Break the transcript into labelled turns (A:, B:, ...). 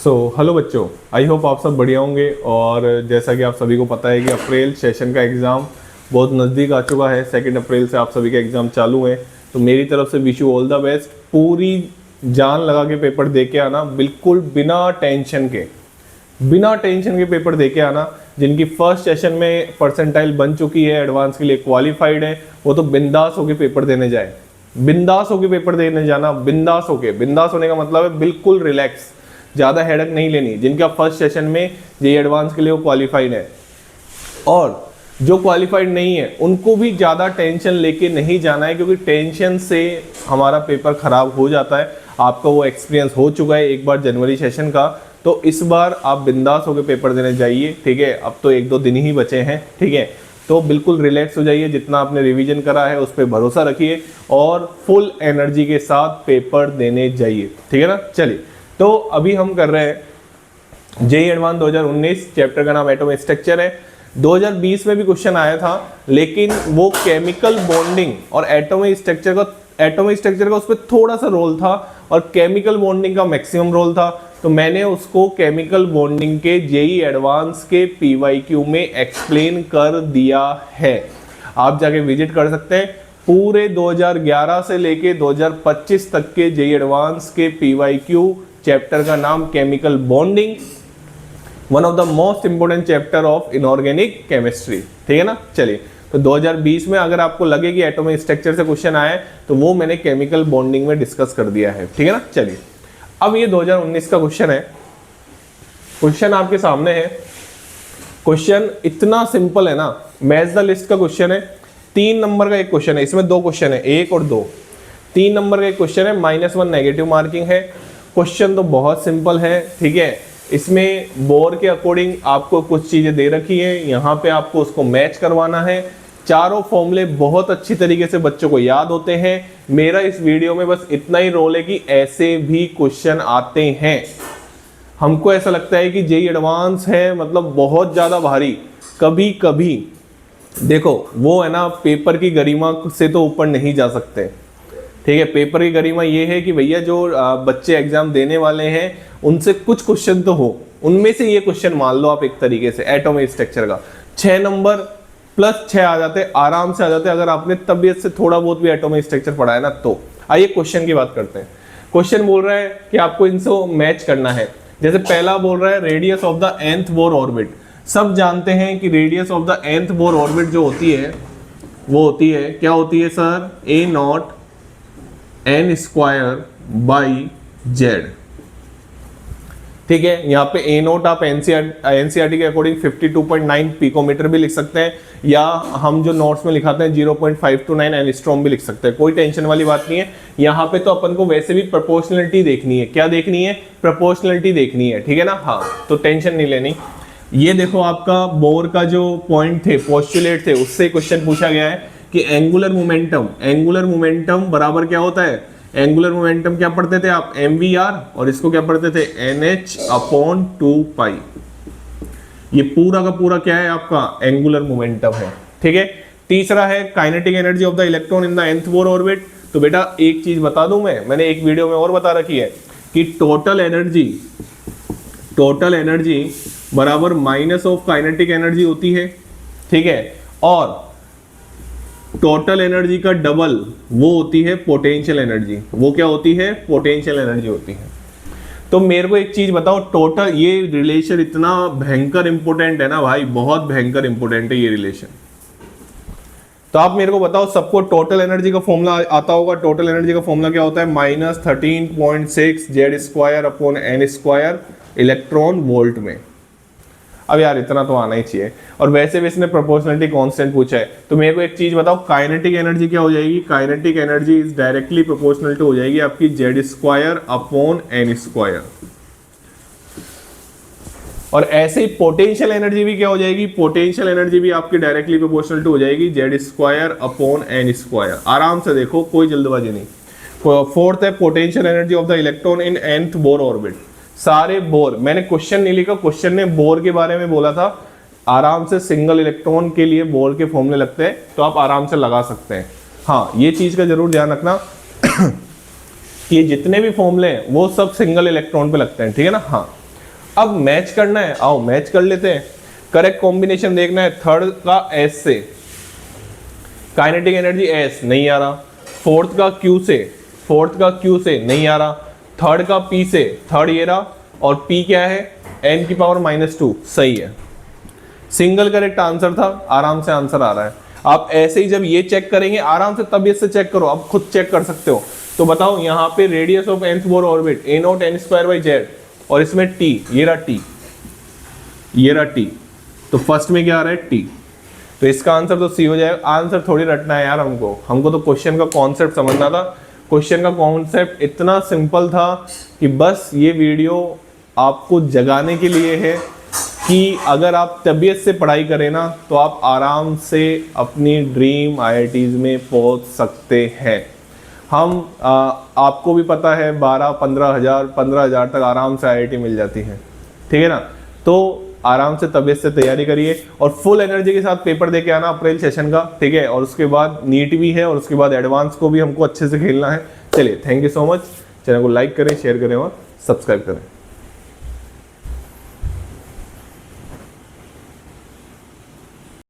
A: Hello बच्चों, I hope आप सब बढ़िया होंगे। और जैसा कि आप सभी को पता है कि अप्रैल सेशन का एग्ज़ाम बहुत नज़दीक आ चुका है। 2 अप्रैल से आप सभी के एग्ज़ाम चालू हैं। तो मेरी तरफ से wish you all the best. पूरी जान लगा के पेपर दे के आना, बिल्कुल बिना टेंशन के पेपर दे के आना। जिनकी फर्स्ट सेशन में परसेंटाइल बन चुकी है, एडवांस के लिए क्वालिफाइड है, वो तो बिंदास होके पेपर देने जाए। बिंदास होके पेपर देने जाना, बिंदास होने का मतलब है बिल्कुल रिलैक्स, ज़्यादा हेडक नहीं लेनी। जिनका फर्स्ट सेशन में जेईई एडवांस के लिए वो क्वालिफाइड है, और जो क्वालिफाइड नहीं है उनको भी ज़्यादा टेंशन लेके नहीं जाना है, क्योंकि टेंशन से हमारा पेपर ख़राब हो जाता है। आपका वो एक्सपीरियंस हो चुका है एक बार जनवरी सेशन का। तो इस बार आप बिंदास होकर पेपर देने जाइए, ठीक है। अब तो 1-2 दिन ही बचे हैं, ठीक है। तो बिल्कुल रिलैक्स हो जाइए, जितना आपने रिवीजन करा है उस पर भरोसा रखिए और फुल एनर्जी के साथ पेपर देने जाइए, ठीक है ना। चलिए, तो अभी हम कर रहे हैं जेईई एडवांस 2019, चैप्टर का नाम एटॉमिक स्ट्रक्चर है। 2020 में भी क्वेश्चन आया था, लेकिन वो केमिकल बॉन्डिंग और एटॉमिक स्ट्रक्चर का उस पर थोड़ा सा रोल था और केमिकल बॉन्डिंग का मैक्सिमम रोल था। तो मैंने उसको केमिकल बॉन्डिंग के जेईई एडवांस के पीवाईक्यू में एक्सप्लेन कर दिया है। आप जाके विजिट कर सकते हैं। पूरे 2011 से लेके 2025 तक के जेईई एडवांस के पीवाईक्यू, चैप्टर का नाम chemical bonding, one of the most important chapter of inorganic chemistry, ठीक है ना। चलिए, तो 2020 में अगर आपको लगे कि एटॉमिक स्ट्रक्चर से क्वेश्चन आए, तो वो मैंने केमिकल बॉन्डिंग में डिस्कस कर दिया है, ठीक है ना। चलिए, अब ये 2019 का क्वेश्चन है। क्वेश्चन आपके सामने है। क्वेश्चन इतना सिंपल है ना, मैच द लिस्ट का क्वेश्चन है। 3 नंबर का एक क्वेश्चन है, इसमें 2 क्वेश्चन है, 1 और 2। 3 नंबर का एक क्वेश्चन है, -1 नेगेटिव मार्किंग है। क्वेश्चन तो बहुत सिंपल है, ठीक है। इसमें बोर के अकॉर्डिंग आपको कुछ चीजें दे रखी है, यहाँ पे आपको उसको मैच करवाना है। चारों फॉर्मूले बहुत अच्छी तरीके से बच्चों को याद होते हैं। मेरा इस वीडियो में बस इतना ही रोल है कि ऐसे भी क्वेश्चन आते हैं। हमको ऐसा लगता है कि जेईई एडवांस है मतलब बहुत ज्यादा भारी। कभी कभी देखो, वो है ना, पेपर की गरिमा से तो ऊपर नहीं जा सकते, ठीक है। पेपर की गरिमा ये है कि भैया जो बच्चे एग्जाम देने वाले हैं उनसे कुछ क्वेश्चन तो हो, उनमें से ये क्वेश्चन मान लो आप एक तरीके से एटॉमिक स्ट्रक्चर का 6 नंबर +6 आ जाते, आराम से आ जाते, अगर आपने तबीयत से थोड़ा बहुत भी एटॉमिक स्ट्रक्चर पढ़ा है ना। तो आइए क्वेश्चन की बात करते हैं। क्वेश्चन बोल रहा है कि आपको इनसे मैच करना है। जैसे पहला बोल रहा है radius of the nth Bohr orbit. सब जानते हैं कि radius of the nth Bohr orbit जो होती है वो होती है, क्या होती है सर, A0 n²/z, ठीक है। यहाँ पे A0 आप एनसीईआरटी के अकॉर्डिंग 52.9 पिकोमीटर भी लिख सकते हैं, या हम जो नोट्स में लिखाते हैं 0.529 एंगस्ट्रॉम भी लिख सकते हैं। कोई टेंशन वाली बात नहीं है। यहाँ पे तो अपन को वैसे भी प्रोपोर्शनलिटी देखनी है। क्या देखनी है? प्रोपोर्शनलिटी देखनी है, ठीक है ना। हाँ, तो टेंशन नहीं लेनी। ये देखो, आपका बोर का जो पॉइंट थे, पोस्टुलेट थे, उससे क्वेश्चन पूछा गया है कि एंगुलर मोमेंटम बराबर क्या होता है। एंगुलर मोमेंटम क्या पढ़ते थे आप, mvr, और इसको क्या पढ़ते थे, nh/2π। ये पूरा का पूरा क्या है आपका एंगुलर मोमेंटम है, ठीक है। तीसरा है kinetic energy of the electron in the nth Bohr orbit. तो बेटा एक चीज बता दूं, मैंने एक वीडियो में और बता रखी है कि टोटल एनर्जी बराबर माइनस ऑफ काइनेटिक एनर्जी होती है, ठीक है। और टोटल एनर्जी का डबल वो होती है पोटेंशियल एनर्जी। वो क्या होती है? पोटेंशियल एनर्जी होती है। तो मेरे को एक चीज बताओ, टोटल, ये रिलेशन इतना भयंकर इंपोर्टेंट है ना भाई, बहुत भयंकर इंपोर्टेंट है ये रिलेशन। तो आप मेरे को बताओ, सबको टोटल एनर्जी का फॉर्मूला आता होगा। टोटल एनर्जी का फॉर्मूला क्या होता है? -13.6 Z²/n² इलेक्ट्रॉन वोल्ट में। अब यार इतना तो आना ही चाहिए। और वैसे भी इसने प्रोपोर्शनलिटी कांस्टेंट पूछा है, तो मेरे को एक चीज बताओ, काइनेटिक एनर्जी क्या हो जाएगी? Kinetic energy is directly proportional to हो जाएगी आपकी Z²/n²। और ऐसे ही पोटेंशियल एनर्जी भी क्या हो जाएगी? पोटेंशियल एनर्जी भी आपकी डायरेक्टली प्रोपोर्शनल टू हो जाएगी Z²/n²। आराम से देखो, कोई जल्दबाजी नहीं। फोर्थ है potential energy of the electron in nth Bohr orbit. सारे बोर, मैंने क्वेश्चन नहीं लिखा, क्वेश्चन ने बोर के बारे में बोला था। आराम से सिंगल इलेक्ट्रॉन के लिए बोर के फॉर्मूले लगते हैं, तो आप आराम से लगा सकते हैं। हाँ, ये चीज का जरूर ध्यान रखना कि जितने भी फॉर्मूले हैं वो सब सिंगल इलेक्ट्रॉन पे लगते हैं, ठीक है ना। हाँ, अब मैच करना है, आओ मैच कर लेते हैं। करेक्ट कॉम्बिनेशन देखना है, थर्ड का एस से काइनेटिक एनर्जी एस नहीं आ रहा, फोर्थ का क्यू से नहीं आ रहा, थर्ड का पी से, थर्ड ये रहा, और पी क्या है n की पावर -2, सही है, सिंगल करेक्ट आंसर था, आराम से आंसर आ रहा है। आप ऐसे ही जब ये चेक करेंगे आराम से, तब इससे चेक करो, आप खुद चेक कर सकते हो। तो बताओ यहाँ पे radius of nth Bohr orbit a0 n²/z, और इसमें t, ये रहा t, तो फर्स्ट में क्या आ रहा है t, तो इसका आंसर तो सी हो जाएगा। आंसर थोड़ी रटना है यार, हमको तो क्वेश्चन का कॉन्सेप्ट समझना था। क्वेश्चन का कॉन्सेप्ट इतना सिंपल था कि बस ये वीडियो आपको जगाने के लिए है कि अगर आप तबीयत से पढ़ाई करें ना तो आप आराम से अपनी ड्रीम IITs में पहुंच सकते हैं। आपको भी पता है 12-15 हज़ार तक आराम से IIT मिल जाती है, ठीक है ना। तो आराम से तबीयत से तैयारी करिए और फुल एनर्जी के साथ पेपर दे के आना अप्रैल सेशन का, ठीक है। और उसके बाद नीट भी है और उसके बाद एडवांस को भी हमको अच्छे से खेलना है। चलिए, thank you so much. Channel को लाइक करें, शेयर करें और सब्सक्राइब करें।